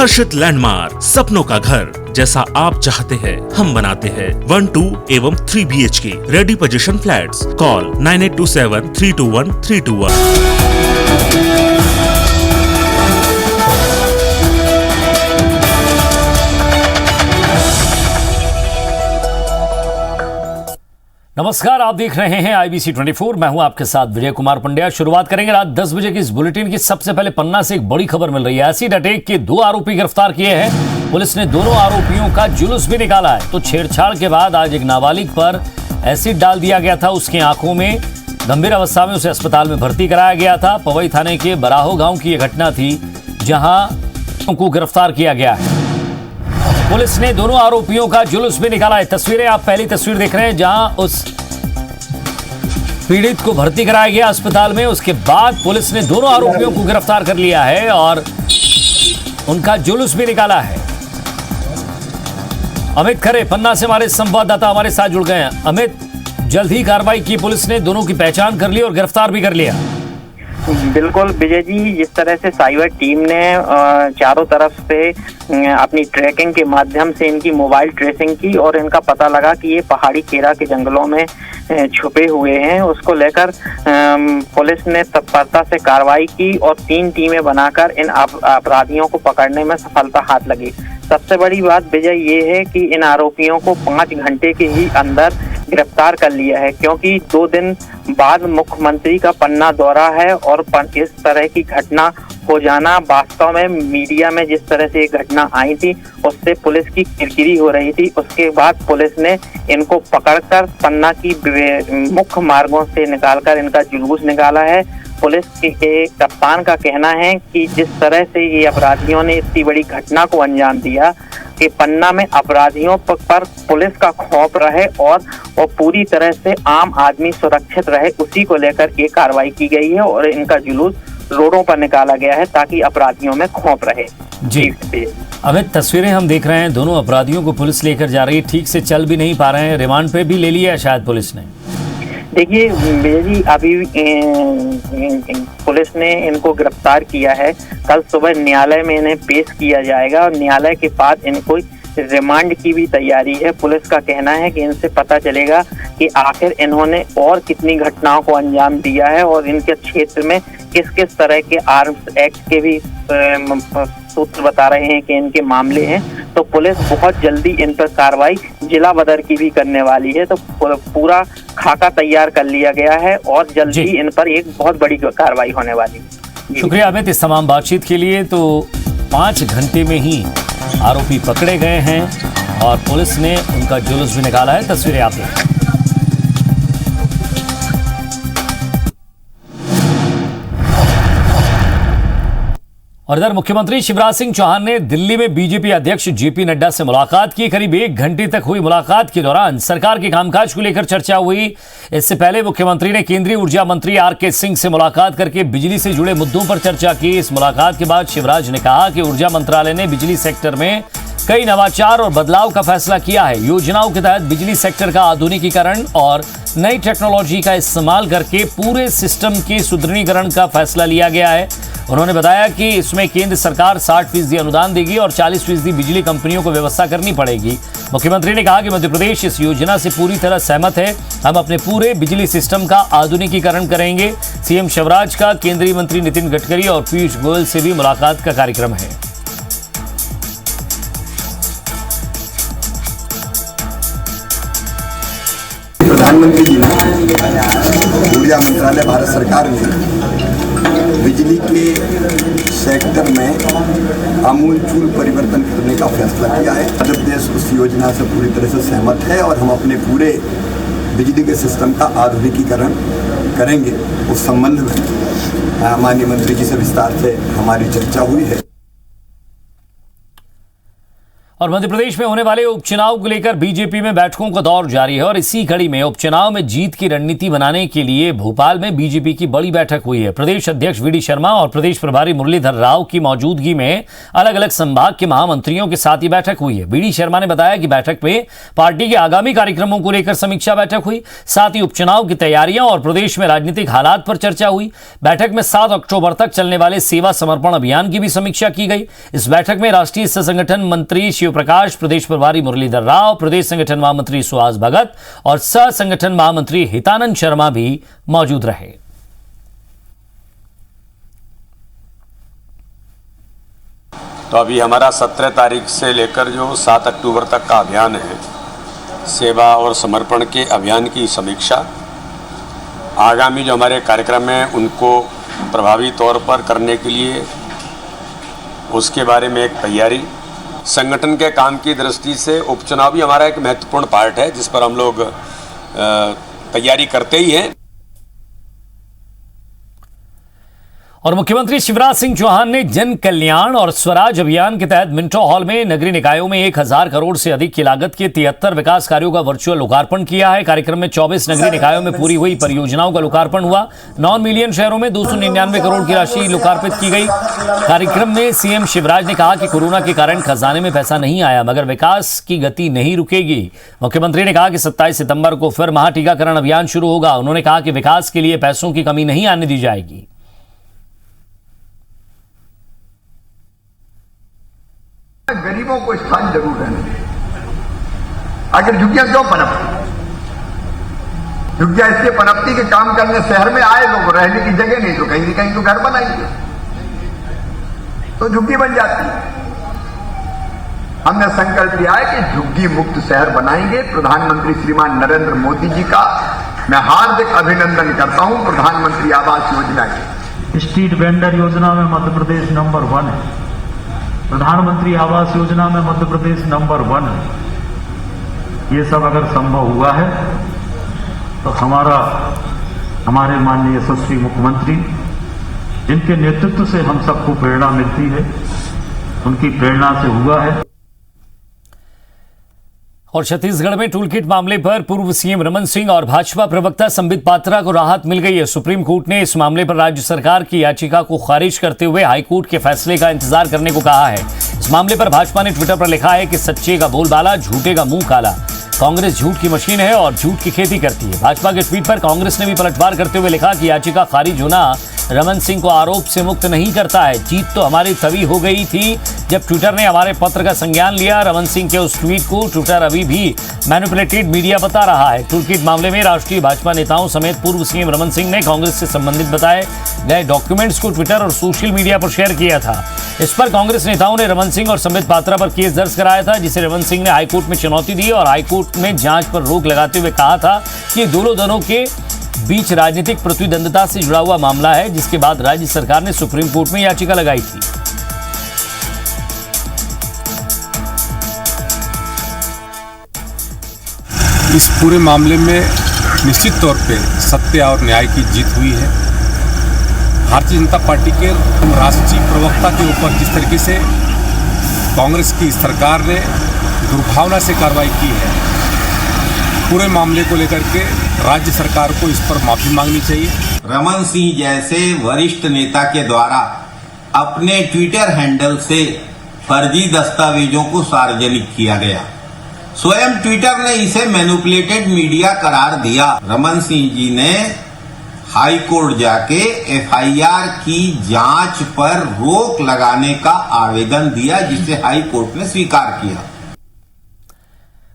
हर्षित landmark, सपनों का घर जैसा आप चाहते हैं हम बनाते हैं। 1, 2 एवं 3 BHK ready position flats. Call 9827 321 321। नमस्कार, आप देख रहे हैं IBC 24। मैं हूं आपके साथ विजय कुमार पंड्या। शुरुआत करेंगे रात 10 बजे की इस बुलेटिन की। सबसे पहले पन्ना से एक बड़ी खबर मिल रही है। एसिड अटैक के 2 आरोपी गिरफ्तार किए हैं। पुलिस ने दोनों आरोपियों का जुलूस भी निकाला है। तो छेड़छाड़ के बाद आज एक नाबालिग पर एसिड डाल दिया गया था। उसकी आंखों में गंभीर अवस्था में उसे अस्पताल में भर्ती कराया गया था। पवई थाने के बराहो गांव की यह घटना थी, जहां को गिरफ्तार किया गया है। पुलिस ने दोनों आरोपियों का जुलूस भी निकाला है। तस्वीरें आप पहली तस्वीर देख रहे हैं, जहां उस पीड़ित को भर्ती कराया गया अस्पताल में। उसके बाद पुलिस ने दोनों आरोपियों को गिरफ्तार कर लिया है और उनका जुलूस भी निकाला है। अमित खरे पन्ना से हमारे संवाददाता हमारे साथ जुड़ गए हैं। अमित, जल्द ही कार्रवाई की पुलिस ने, दोनों की पहचान कर ली और गिरफ्तार भी कर लिया। बिल्कुल विजय जी, जिस तरह से साइबर टीम ने चारों तरफ से अपनी ट्रैकिंग के माध्यम से इनकी मोबाइल ट्रेसिंग की और इनका पता लगा कि ये पहाड़ी केरा के जंगलों में छुपे हुए हैं, उसको लेकर पुलिस ने तत्परता से कार्रवाई की और 3 टीमें बनाकर इन अपराधियों को पकड़ने में सफलता हाथ लगी। सबसे बड़ी बात विजय ये है कि इन आरोपियों को 5 घंटे के ही अंदर गिरफ्तार कर लिया है, क्योंकि 2 दिन बाद मुख्यमंत्री का पन्ना दौरा है और इस तरह की घटना हो जाना, वास्तव में मीडिया में जिस तरह से ये घटना आई थी उससे पुलिस की किरकिरी हो रही थी। उसके बाद पुलिस ने इनको पकड़कर पन्ना की मुख्य मार्गों से निकालकर इनका जुलूस निकाला है। पुलिस के कप्तान का कहना है कि जिस तरह से ये अपराधियों ने इतनी बड़ी घटना को अंजाम दिया कि पन्ना में अपराधियों पर पुलिस का खौफ रहे और पूरी तरह से आम आदमी सुरक्षित रहे, उसी को लेकर ये कार्रवाई की गई है और इनका जुलूस रोडों पर निकाला गया है ताकि अपराधियों में खौफ रहे। जी अमित, तस्वीरें हम देख रहे हैं, दोनों अपराधियों को पुलिस लेकर जा रही है, ठीक से चल भी नहीं पा रहे हैं, रिमांड पे भी ले लिया है शायद पुलिस ने। देखिए जी, अभी पुलिस ने इनको गिरफ्तार किया है। कल सुबह न्यायालय में इन्हें पेश किया जाएगा और न्यायालय के बाद इनको रिमांड की भी तैयारी है। पुलिस का कहना है कि इनसे पता चलेगा कि आखिर इन्होंने और कितनी घटनाओं को अंजाम दिया है और इनके क्षेत्र में किस किस तरह के आर्म्स एक्ट के भी सूत्र बता रहे हैं कि इनके मामले हैं। तो पुलिस बहुत जल्दी इन पर कार्रवाई जिला बदर की भी करने वाली है। तो पूरा खाका तैयार कर लिया गया है और जल्द ही इन पर एक बहुत बड़ी कार्रवाई होने वाली है। शुक्रिया अमित इस तमाम बातचीत के लिए। तो 5 घंटे में ही आरोपी पकड़े गए हैं और पुलिस ने उनका जुलूस भी निकाला है। तस्वीरें आप देखें। और इधर मुख्यमंत्री शिवराज सिंह चौहान ने दिल्ली में बीजेपी अध्यक्ष जेपी नड्डा से मुलाकात की। करीब 1 घंटे तक हुई मुलाकात के दौरान सरकार के कामकाज को लेकर चर्चा हुई। इससे पहले मुख्यमंत्री ने केंद्रीय ऊर्जा मंत्री आर.के. सिंह से मुलाकात करके बिजली से जुड़े मुद्दों पर चर्चा की। इस मुलाकात के बाद शिवराज ने कहा कि ऊर्जा मंत्रालय ने बिजली सेक्टर में कई नवाचार और बदलाव का फैसला किया है। योजनाओं के तहत बिजली सेक्टर का आधुनिकीकरण और नई टेक्नोलॉजी का इस्तेमाल करके पूरे सिस्टम के सुदृढ़ीकरण का फैसला लिया गया है। उन्होंने बताया कि इसमें केंद्र सरकार 60% अनुदान देगी और 40% बिजली कंपनियों को व्यवस्था करनी पड़ेगी। मुख्यमंत्री ने कहा कि मध्य प्रदेश इस योजना से पूरी तरह सहमत है। हम अपने पूरे बिजली सिस्टम का आधुनिकीकरण करेंगे। सीएम शिवराज का केंद्रीय मंत्री नितिन गडकरी और पीयूष गोयल से भी मुलाकात का कार्यक्रम है। प्रधानमंत्री जी ने ऊर्जा मंत्रालय भारत सरकार ने बिजली के सेक्टर में आमूलचूल परिवर्तन करने का फैसला किया है। मध्य प्रदेश उस योजना से पूरी तरह से सहमत है और हम अपने पूरे बिजली के सिस्टम का आधुनिकीकरण करेंगे। उस संबंध में माननीय मंत्री जी से विस्तार से हमारी चर्चा हुई है। और मध्य प्रदेश में होने वाले उपचुनाव को लेकर बीजेपी में बैठकों का दौर जारी है और इसी कड़ी में उपचुनाव में जीत की रणनीति बनाने के लिए भोपाल में बीजेपी की बड़ी बैठक हुई है। प्रदेश अध्यक्ष वीडी शर्मा और प्रदेश प्रभारी मुरलीधर राव की मौजूदगी में अलग अलग संभाग के महामंत्रियों के साथ ये बैठक हुई है। वीडी शर्मा ने बताया कि बैठक में पार्टी के आगामी कार्यक्रमों को लेकर समीक्षा बैठक हुई, साथ ही उपचुनाव की तैयारियां और प्रदेश में राजनीतिक हालात पर चर्चा हुई। बैठक में 7 अक्टूबर तक चलने वाले सेवा समर्पण अभियान की भी समीक्षा की गई। इस बैठक में राष्ट्रीय सह संगठन मंत्री प्रकाश, प्रदेश प्रभारी मुरलीधर राव, प्रदेश संगठन महामंत्री सुहास भगत और सह संगठन महामंत्री हितानंद शर्मा भी मौजूद रहे। तो अभी हमारा 17 तारीख से लेकर जो 7 अक्टूबर तक का अभियान है, सेवा और समर्पण के अभियान की समीक्षा, आगामी जो हमारे कार्यक्रम हैं उनको प्रभावी तौर पर करने के लिए उसके बारे में एक तैयारी, संगठन के काम की दृष्टि से उपचुनाव भी हमारा एक महत्वपूर्ण पार्ट है जिस पर हम लोग तैयारी करते ही हैं। और मुख्यमंत्री शिवराज सिंह चौहान ने जन कल्याण और स्वराज अभियान के तहत मिंटो हॉल में नगरीय निकायों में 1000 करोड़ से अधिक की लागत के 73 विकास कार्यों का वर्चुअल लोकार्पण किया है। कार्यक्रम में 24 नगरीय निकायों में पूरी हुई परियोजनाओं का लोकार्पण हुआ। 9 मिलियन शहरों में 299 करोड़ की राशि लोकार्पित की गई। कार्यक्रम में सीएम शिवराज ने कहा कि कोरोना के कारण खजाने में पैसा नहीं आया, मगर विकास की गति नहीं रुकेगी। मुख्यमंत्री ने कहा कि 27 सितंबर को फिर महाटीकाकरण अभियान शुरू होगा। उन्होंने कहा कि विकास के लिए पैसों की कमी नहीं आने दी जाएगी। गरीबों को स्थान जरूर रहने, आखिर झुग्गियां क्यों पनपती? झुग्गियां इसलिए पनपती कि काम करने शहर में आए लोग, रहने की जगह नहीं तो कहीं न कहीं तो घर बनाएंगे, तो झुग्गी बन जाती है। हमने संकल्प लिया है कि झुग्गी मुक्त शहर बनाएंगे। प्रधानमंत्री श्रीमान नरेंद्र मोदी जी का मैं हार्दिक अभिनंदन करता हूं। प्रधानमंत्री आवास योजना की स्ट्रीट वेंडर योजना में मध्य प्रदेश नंबर 1 है। प्रधानमंत्री आवास योजना में मध्य प्रदेश नंबर 1 है। ये सब अगर संभव हुआ है तो हमारे माननीय यशस्वी मुख्यमंत्री, जिनके नेतृत्व से हम सबको प्रेरणा मिलती है, उनकी प्रेरणा से हुआ है। और छत्तीसगढ़ में टूलकिट मामले पर पूर्व सीएम रमन सिंह और भाजपा प्रवक्ता संबित पात्रा को राहत मिल गई है। सुप्रीम कोर्ट ने इस मामले पर राज्य सरकार की याचिका को खारिज करते हुए हाईकोर्ट के फैसले का इंतजार करने को कहा है। इस मामले पर भाजपा ने ट्विटर पर लिखा है कि सच्चे का बोलबाला, झूठे का मुंह काला। कांग्रेस झूठ की मशीन है और झूठ की खेती करती है। भाजपा के ट्वीट पर कांग्रेस ने भी पलटवार करते हुए लिखा कि याचिका खारिज होना रमन सिंह को आरोप से मुक्त नहीं करता है। जीत तो हमारी तभी हो गई थी जब ट्विटर ने हमारे पत्र का संज्ञान लिया। रमन सिंह के उस ट्वीट को ट्विटर अभी भी मैनिपुलेटेड मीडिया बता रहा है। टूलकिट मामले में राष्ट्रीय भाजपा नेताओं समेत पूर्व सीएम रमन सिंह ने कांग्रेस से संबंधित बताए गए डॉक्यूमेंट्स को ट्विटर और सोशल मीडिया पर शेयर किया था। इस पर कांग्रेस नेताओं ने रमन सिंह और संबित पात्रा पर केस दर्ज कराया था, जिसे रमन सिंह ने हाईकोर्ट में चुनौती दी और हाईकोर्ट में जांच पर रोक लगाते हुए कहा था कि दोनों दलों के बीच राजनीतिक प्रतिद्वंद्विता से जुड़ा हुआ मामला है, जिसके बाद राज्य सरकार ने सुप्रीम कोर्ट में याचिका लगाई थी। इस पूरे मामले में निश्चित तौर पे सत्य और न्याय की जीत हुई है। भारतीय जनता पार्टी के राष्ट्रीय प्रवक्ता के ऊपर जिस तरीके से कांग्रेस की सरकार ने दुर्भावना से कार्रवाई की है, पूरे मामले को लेकर के राज्य सरकार को इस पर माफी मांगनी चाहिए। रमन सिंह जैसे वरिष्ठ नेता के द्वारा अपने ट्विटर हैंडल से फर्जी दस्तावेजों को सार्वजनिक किया गया। स्वयं ट्विटर ने इसे मैनिपुलेटेड मीडिया करार दिया। रमन सिंह जी ने हाई कोर्ट जाके एफआईआर की जांच पर रोक लगाने का आवेदन दिया, जिसे हाई कोर्ट ने स्वीकार किया।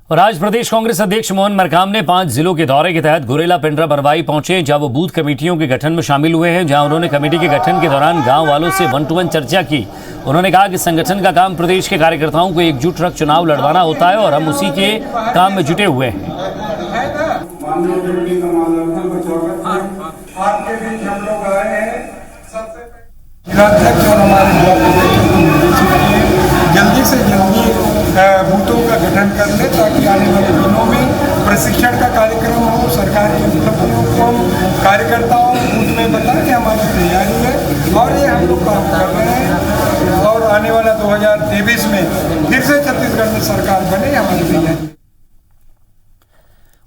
और आज प्रदेश कांग्रेस अध्यक्ष मोहन मरकाम ने 5 जिलों के दौरे के तहत गुरेला, पिंडरा, बरवाई पहुंचे, जहां वो बूथ कमेटियों के गठन में शामिल हुए हैं, जहां उन्होंने कमेटी के गठन के दौरान गांव वालों से 1-to-1 चर्चा की। उन्होंने कहा कि संगठन का काम प्रदेश के कार्यकर्ताओं को एकजुट रख चुनाव लड़वाना होता है और हम उसी के काम में जुटे हुए हैं। जल्दी से जल्दी बूथों का गठन कर ले, ताकि आने वाले दिनों में प्रशिक्षण का कार्यक्रम हो, सरकारी उपलब्धियों को कार्यकर्ताओं बूथ में बताएं कि हमारी तैयारी है और ये हम लोग काम कर रहे हैं। और आने वाला 2000 2023 में फिर से छत्तीसगढ़ में सरकार बने हमारे भैया जी।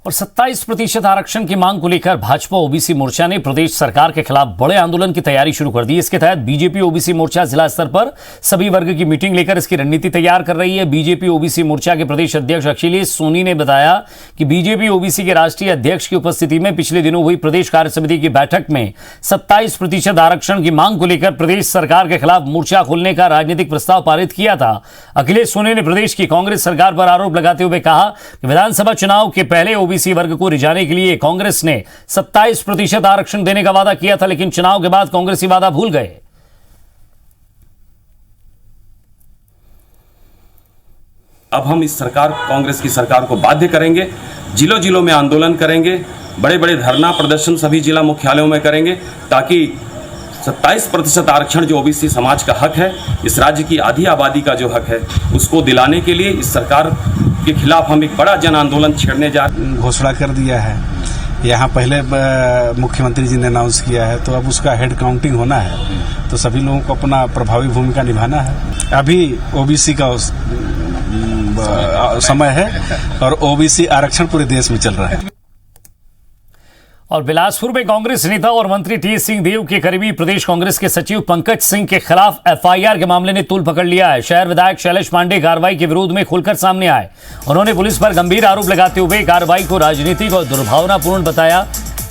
और 27% आरक्षण की मांग को लेकर भाजपा ओबीसी मोर्चा ने प्रदेश सरकार के खिलाफ बड़े आंदोलन की तैयारी शुरू कर दी। इसके तहत बीजेपी ओबीसी मोर्चा जिला स्तर पर सभी वर्ग की मीटिंग लेकर इसकी रणनीति तैयार कर रही है। बीजेपी ओबीसी मोर्चा के प्रदेश अध्यक्ष अखिलेश सोनी ने बताया कि बीजेपी ओबीसी के राष्ट्रीय अध्यक्ष की उपस्थिति में पिछले दिनों हुई प्रदेश कार्य समिति की बैठक में 27% आरक्षण की मांग को लेकर प्रदेश सरकार के खिलाफ मोर्चा खोलने का राजनीतिक प्रस्ताव पारित किया था। अखिलेश सोनी ने प्रदेश की कांग्रेस सरकार पर आरोप लगाते हुए कहा कि विधानसभा चुनाव के पहले ओबीसी वर्ग को रिझाने के लिए कांग्रेस ने 27% आरक्षण देने का वादा किया था, लेकिन चुनाव के बाद कांग्रेसी वादा भूल गए। अब हम इस सरकार, कांग्रेस की सरकार को बाध्य करेंगे, जिलों जिलों में आंदोलन करेंगे, बड़े बड़े धरना प्रदर्शन सभी जिला मुख्यालयों में करेंगे, ताकि 27% आरक्षण जो ओबीसी समाज का हक है, इस राज्य की आधी आबादी का जो हक है, उसको दिलाने के लिए इस सरकार के खिलाफ हम एक बड़ा जन आंदोलन छेड़ने जा रहे हैं। घोषणा कर दिया है, यहाँ पहले मुख्यमंत्री जी ने अनाउंस किया है, तो अब उसका हेड काउंटिंग होना है, तो सभी लोगों को अपना प्रभावी भूमिका निभाना है। अभी ओबीसी का समय है और ओबीसी आरक्षण पूरे देश में चल रहा है। और बिलासपुर में कांग्रेस नेता और मंत्री टीएस सिंहदेव के करीबी प्रदेश कांग्रेस के सचिव पंकज सिंह के खिलाफ एफआईआर के मामले ने तूल पकड़ लिया है। शहर विधायक शैलेश पांडे कार्रवाई के विरोध में खुलकर सामने आए। उन्होंने पुलिस पर गंभीर आरोप लगाते हुए कार्रवाई को राजनीतिक और दुर्भावनापूर्ण बताया।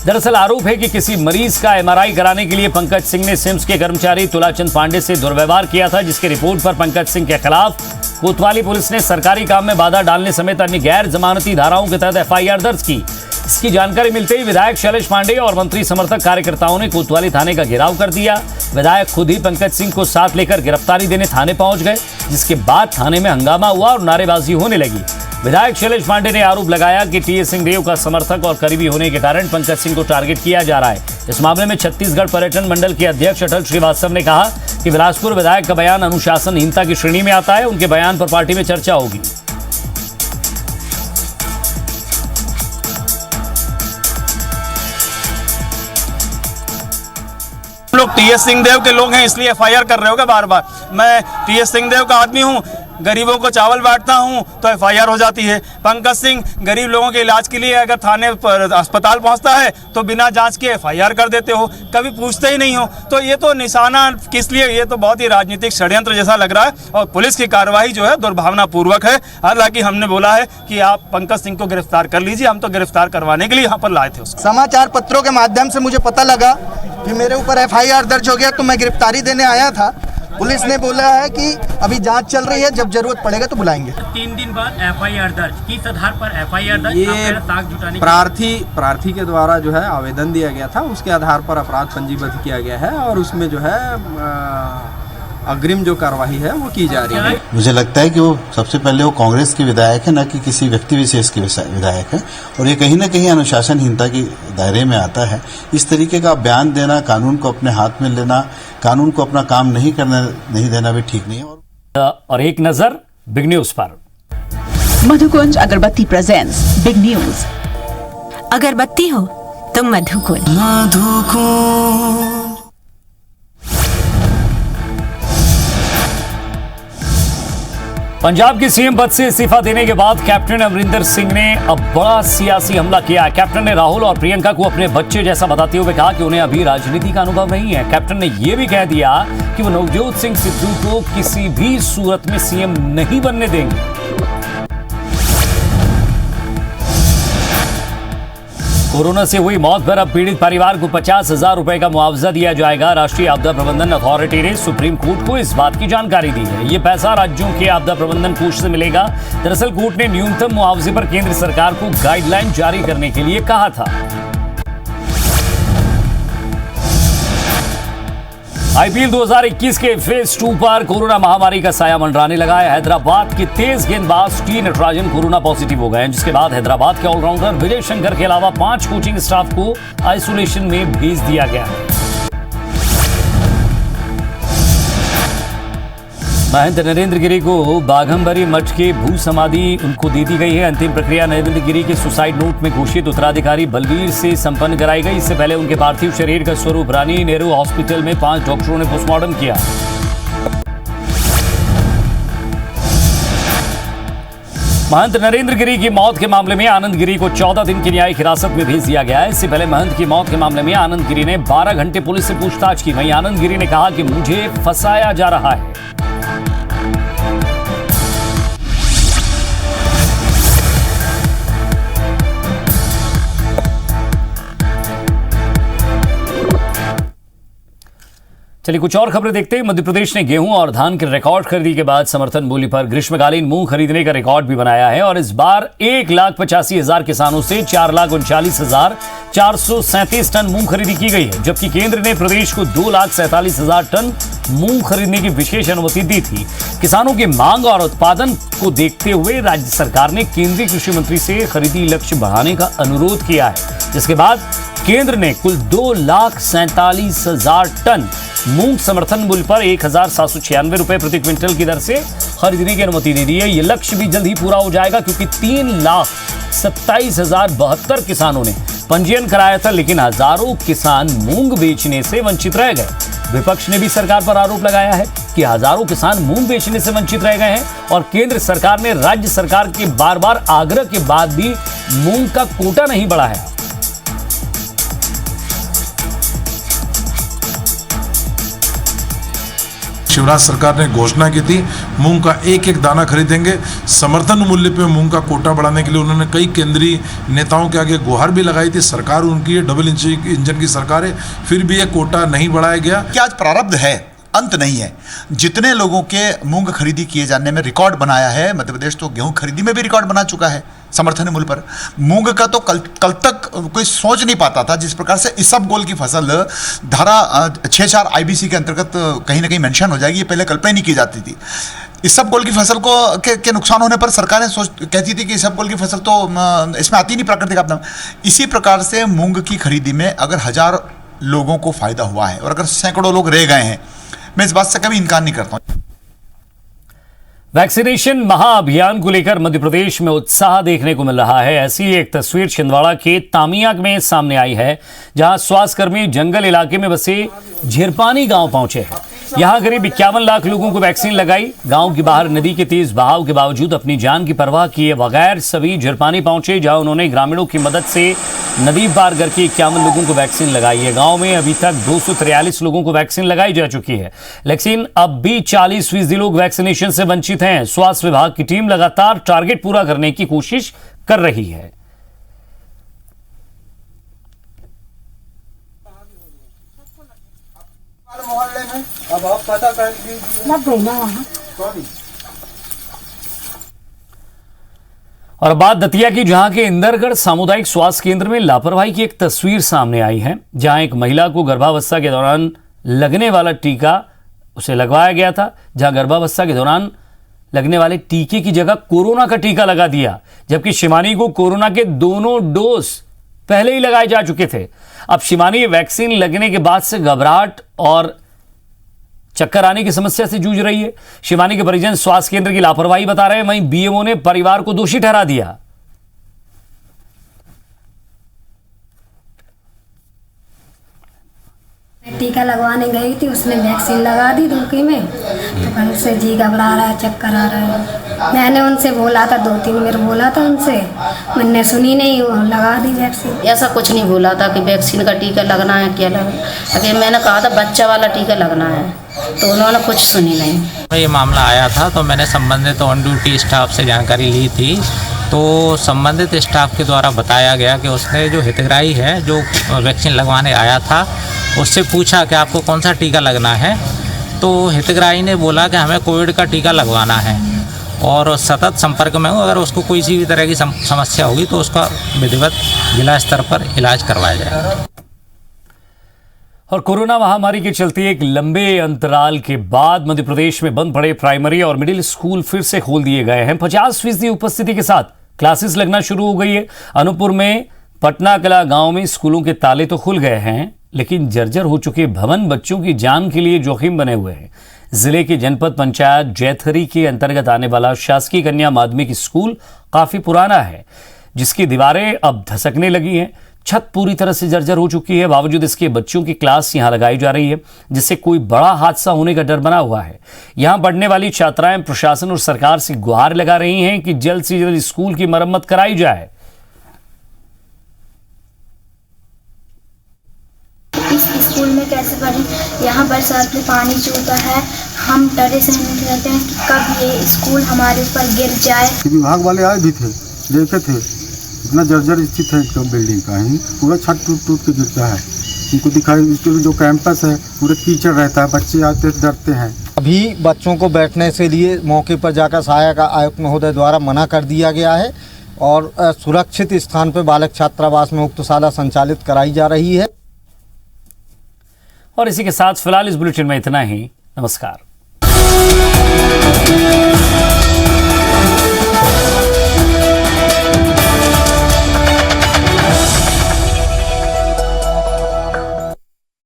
दरअसल आरोप है कि किसी मरीज का एमआरआई कराने के लिए पंकज सिंह ने सिम्स के कर्मचारी तुलाचंद पांडे से दुर्व्यवहार किया था, जिसके रिपोर्ट पर पंकज सिंह के खिलाफ कोतवाली पुलिस ने सरकारी काम में बाधा डालने समेत अन्य गैर जमानती धाराओं के तहत एफआईआर दर्ज की। इसकी जानकारी मिलते ही विधायक शैलेश पांडे और मंत्री समर्थक कार्यकर्ताओं ने कोतवाली थाने का घेराव कर दिया। विधायक खुद ही पंकज सिंह को साथ लेकर गिरफ्तारी देने थाने पहुंच गए, जिसके बाद थाने में हंगामा हुआ और नारेबाजी होने लगी। विधायक शैलेश पांडे ने आरोप लगाया कि टीएस सिंहदेव का समर्थक और करीबी होने के कारण पंकज सिंह को टारगेट किया जा रहा है। इस मामले में छत्तीसगढ़ पर्यटन मंडल के अध्यक्ष अटल श्रीवास्तव ने कहा कि बिलासपुर विधायक का बयान अनुशासनहीनता की श्रेणी में आता है। उनके बयान पर पार्टी में चर्चा होगी। लोग टीएस सिंहदेव के लोग हैं, इसलिए एफआईआर कर रहे होगा बार बार। मैं टीएस सिंहदेव का आदमी हूं, गरीबों को चावल बांटता हूं तो एफआईआर हो जाती है। पंकज सिंह गरीब लोगों के इलाज के लिए अगर थाने पर अस्पताल पहुंचता है तो बिना जांच के एफआईआर कर देते हो, कभी पूछते ही नहीं हो। तो ये तो निशाना किस लिए, ये तो बहुत ही राजनीतिक षड्यंत्र जैसा लग रहा है और पुलिस की कार्रवाई जो है दुर्भावनापूर्वक है। हालांकि हमने बोला है कि आप पंकज सिंह को गिरफ्तार कर लीजिए, हम तो गिरफ्तार करवाने के लिए यहाँ पर लाए थे। समाचार पत्रों के माध्यम से मुझे पता लगा कि मेरे ऊपर एफआईआर दर्ज हो गया, तो मैं गिरफ्तारी देने आया था। पुलिस ने बोला है कि अभी जांच चल रही है, जब जरूरत पड़ेगा तो बुलाएंगे। 3 दिन बाद एफआईआर दर्ज, किस आधार पर एफआईआर दर्ज? ये प्रार्थी के द्वारा जो है आवेदन दिया गया था, उसके आधार पर अपराध पंजीबद्ध किया गया है और उसमें जो है अग्रिम जो कार्रवाई है वो की जा रही है। मुझे लगता है कि वो सबसे पहले वो कांग्रेस के विधायक है, न कि किसी व्यक्ति विशेष के विधायक है, और ये कहीं ना कहीं अनुशासनहीनता की दायरे में आता है। इस तरीके का बयान देना, कानून को अपने हाथ में लेना, कानून को अपना काम नहीं देना भी ठीक नहीं है। और एक नजर बिग न्यूज पर। मधुकुंज अगरबत्ती प्रेजेंट्स बिग न्यूज। अगरबत्ती हो तो मधुकुंज। पंजाब के सीएम पद से इस्तीफा देने के बाद कैप्टन अमरिंदर सिंह ने अब बड़ा सियासी हमला किया है। कैप्टन ने राहुल और प्रियंका को अपने बच्चे जैसा बताते हुए कहा कि उन्हें अभी राजनीति का अनुभव नहीं है। कैप्टन ने यह भी कह दिया कि वो नवजोत सिंह सिद्धू को किसी भी सूरत में सीएम नहीं बनने देंगे। कोरोना से हुई मौत पर अब पीड़ित परिवार को 50,000 रुपए का मुआवजा दिया जाएगा। राष्ट्रीय आपदा प्रबंधन अथॉरिटी ने सुप्रीम कोर्ट को इस बात की जानकारी दी है। ये पैसा राज्यों के आपदा प्रबंधन कोष से मिलेगा। दरअसल कोर्ट ने न्यूनतम मुआवजे पर केंद्र सरकार को गाइडलाइन जारी करने के लिए कहा था। आईपीएल 2021 के फेज 2 पर कोरोना महामारी का साया मंडराने लगा है। हैदराबाद के तेज गेंदबाज टी नटराजन कोरोना पॉजिटिव हो गए हैं, जिसके बाद हैदराबाद के ऑलराउंडर विजय शंकर के अलावा 5 कोचिंग स्टाफ को आइसोलेशन में भेज दिया गया है। महंत नरेंद्र गिरी को बाघंबरी मठ के भू समाधि उनको दे दी गई है। अंतिम प्रक्रिया नरेंद्र गिरी के सुसाइड नोट में घोषित उत्तराधिकारी बलवीर से संपन्न कराई गई। इससे पहले उनके पार्थिव शरीर का स्वरूप रानी नेहरू हॉस्पिटल में 5 डॉक्टरों ने पोस्टमार्टम किया। महंत नरेंद्र गिरी की मौत के मामले में आनंद गिरी को 14 दिन की न्यायिक हिरासत में भेज दिया गया है। इससे पहले महंत की मौत के मामले में आनंद गिरी ने 12 घंटे पुलिस से पूछताछ की। वहीं आनंद गिरी ने कहा कि मुझे फंसाया जा रहा है। चलिए कुछ और खबरें देखते हैं। मध्य प्रदेश ने गेहूं और धान के रिकॉर्ड खरीदी के बाद समर्थन मूल्य पर ग्रीष्मकालीन मूंग खरीदने का रिकॉर्ड भी बनाया है और इस बार 1,85,000 किसानों से 4,39,437 टन मूंग खरीदी की गई है, जबकि केंद्र ने प्रदेश को 2,47,000 टन मूंग खरीदने की विशेष अनुमति दी थी। किसानों की मांग और उत्पादन को देखते हुए राज्य सरकार ने केंद्रीय कृषि मंत्री से खरीदी लक्ष्य बढ़ाने का अनुरोध किया है, जिसके बाद केंद्र ने कुल 2,47,000 टन मूंग समर्थन मूल्य पर 1,796 रुपए प्रति क्विंटल की दर से खरीदने की अनुमति दे दी है। यह लक्ष्य भी जल्द ही पूरा हो जाएगा, क्योंकि 3,27,072 किसानों ने पंजीयन कराया था, लेकिन हजारों किसान मूंग बेचने से वंचित रह गए। विपक्ष ने भी सरकार पर आरोप लगाया है कि हजारों किसान मूंग बेचने से वंचित रह गए हैं और केंद्र सरकार ने राज्य सरकार के बार-बार आग्रह के बाद भी मूंग का कोटा नहीं बढ़ाया। शिवराज सरकार ने घोषणा की थी मूंग का एक एक दाना खरीदेंगे। समर्थन मूल्य पे मूंग का कोटा बढ़ाने के लिए उन्होंने कई केंद्रीय नेताओं के आगे गुहार भी लगाई थी। सरकार उनकी है, डबल इंजन की सरकार है, फिर भी ये कोटा नहीं बढ़ाया गया। क्या आज प्रारब्ध है, अंत नहीं है। जितने लोगों के मूंग खरीदी किए जाने में रिकॉर्ड बनाया है, मध्य प्रदेश तो गेहूं खरीदी में भी रिकॉर्ड बना चुका है समर्थन मूल्य पर। मूंग का तो कल तक कोई सोच नहीं पाता था, जिस प्रकार से इसबगोल की फसल धारा 6(4) IBC के अंतर्गत कहीं ना कहीं मेंशन हो जाएगी, ये पहले कल्पना नहीं की जाती थी। इसबगोल की फसल को के नुकसान होने पर सरकारें कहती थी कि इसबगोल की फसल तो इसमें आती नहीं, प्राकृतिक आपदा। इसी प्रकार से मूंग की खरीदी में अगर 1000 लोगों को फायदा हुआ है और अगर सैकड़ों लोग रह गए हैं, मैं इस बात से कभी इनकार नहीं करता हूं। वैक्सीनेशन महाअभियान को लेकर मध्य प्रदेश में उत्साह देखने को मिल रहा है। ऐसी एक तस्वीर छिंदवाड़ा के तामिया में सामने आई है, जहां स्वास्थ्यकर्मी जंगल इलाके में बसे झिरपानी गांव पहुंचे हैं। यहां करीब 51 लाख लोगों को वैक्सीन लगाई। गांव के बाहर नदी के तेज बहाव के बावजूद अपनी जान की परवाह किए बगैर सभी झिरपानी पहुंचे, जहां उन्होंने ग्रामीणों की मदद से नदी पार करके 51 लोगों को वैक्सीन लगाई है। गांव में अभी तक 243 लोगों को वैक्सीन लगाई जा चुकी है, लेकिन अब भी 40% लोग वैक्सीनेशन से वंचित हैं। स्वास्थ्य विभाग की टीम लगातार टारगेट पूरा करने की कोशिश कर रही है। मोहल्ले में अब आप पता कर लीजिए। और बात दतिया की, जहां के इंदरगढ़ सामुदायिक स्वास्थ्य केंद्र में लापरवाही की एक तस्वीर सामने आई है, जहां एक महिला को गर्भावस्था के दौरान लगने वाला टीका उसे लगवाया गया था, जहां गर्भावस्था के दौरान लगने वाले टीके की जगह कोरोना का टीका लगा दिया, जबकि शिवानी को कोरोना के दोनों डोज पहले ही लगाए जा चुके थे। अब शिवानी वैक्सीन लगने के बाद से घबराहट और चक्कर आने की समस्या से जूझ रही है। शिवानी के परिजन स्वास्थ्य केंद्र की लापरवाही बता रहे हैं, वहीं बीएमओ ने परिवार को दोषी ठहरा दिया। टीका लगवाने गई थी, उसने वैक्सीन लगा दी धोखे में, तो कल से जी घबरा रहा है, चक्कर आ रहा है। मैंने उनसे बोला था, 2-3 बार बोला था उनसे, मैंने सुनी नहीं, लगा दी वैक्सीन। ऐसा कुछ नहीं बोला था कि वैक्सीन का टीका लगना है, क्या लगना। अगर मैंने कहा था बच्चा वाला टीका लगना है, तो उन्होंने कुछ सुनी नहीं। ये मामला आया था तो मैंने संबंधित ऑन ड्यूटी स्टाफ से जानकारी ली थी, तो संबंधित स्टाफ के द्वारा बताया गया कि उसने जो हितग्राही है जो वैक्सीन लगवाने आया था, उससे पूछा कि आपको कौन सा टीका लगना है, तो हितग्राही ने बोला कि हमें कोविड का टीका लगवाना है और सतत संपर्क में हूँ, अगर उसको कोई सी भी तरह की समस्या होगी तो उसका विधिवत जिला स्तर पर इलाज करवाया जाएगा। और कोरोना महामारी के चलते एक लंबे अंतराल के बाद मध्य प्रदेश में बंद पड़े प्राइमरी और मिडिल स्कूल फिर से खोल दिए गए हैं। 50% उपस्थिति के साथ क्लासेस लगना शुरू हो गई है। अनूपपुर में पटना कला गांव में स्कूलों के ताले तो खुल गए हैं, लेकिन जर्जर हो चुके भवन बच्चों की जान के लिए जोखिम बने हुए हैं। जिले के जनपद पंचायत जैथरी के अंतर्गत आने वाला शासकीय कन्या माध्यमिक स्कूल काफी पुराना है, जिसकी दीवारें अब धसकने लगी हैं। छत पूरी तरह से जर्जर हो चुकी है। बावजूद इसके बच्चों की क्लास यहां लगाई जा रही है, जिससे कोई बड़ा हादसा होने का डर बना हुआ है। यहां पढ़ने वाली छात्राएं प्रशासन और सरकार से गुहार लगा रही हैं कि जल्द से जल्द स्कूल की मरम्मत कराई जाए। इस स्कूल में कैसे पढ़ें? यहाँ बरसात में पानी चूता है, हम डरे से नहीं रहते हैं कि कब ये स्कूल हमारे ऊपर गिर जाए। विभाग वाले आए भी थे, देखे थे, इतना जर्जर स्थित है तो बिल्डिंग का ही पूरा छत टूट टूट के गिरता है। उनको दिखाई, इसके जो कैंपस है पूरा कीचड़ रहता है, बच्चे आते डरते हैं। अभी बच्चों को बैठने से लिए मौके पर जाकर सहायक आयुक्त महोदय द्वारा मना कर दिया गया है और सुरक्षित स्थान पर बालक छात्रावास में उक्तशाला संचालित कराई जा रही है। और इसी के साथ फिलहाल इस बुलेटिन में इतना ही। नमस्कार।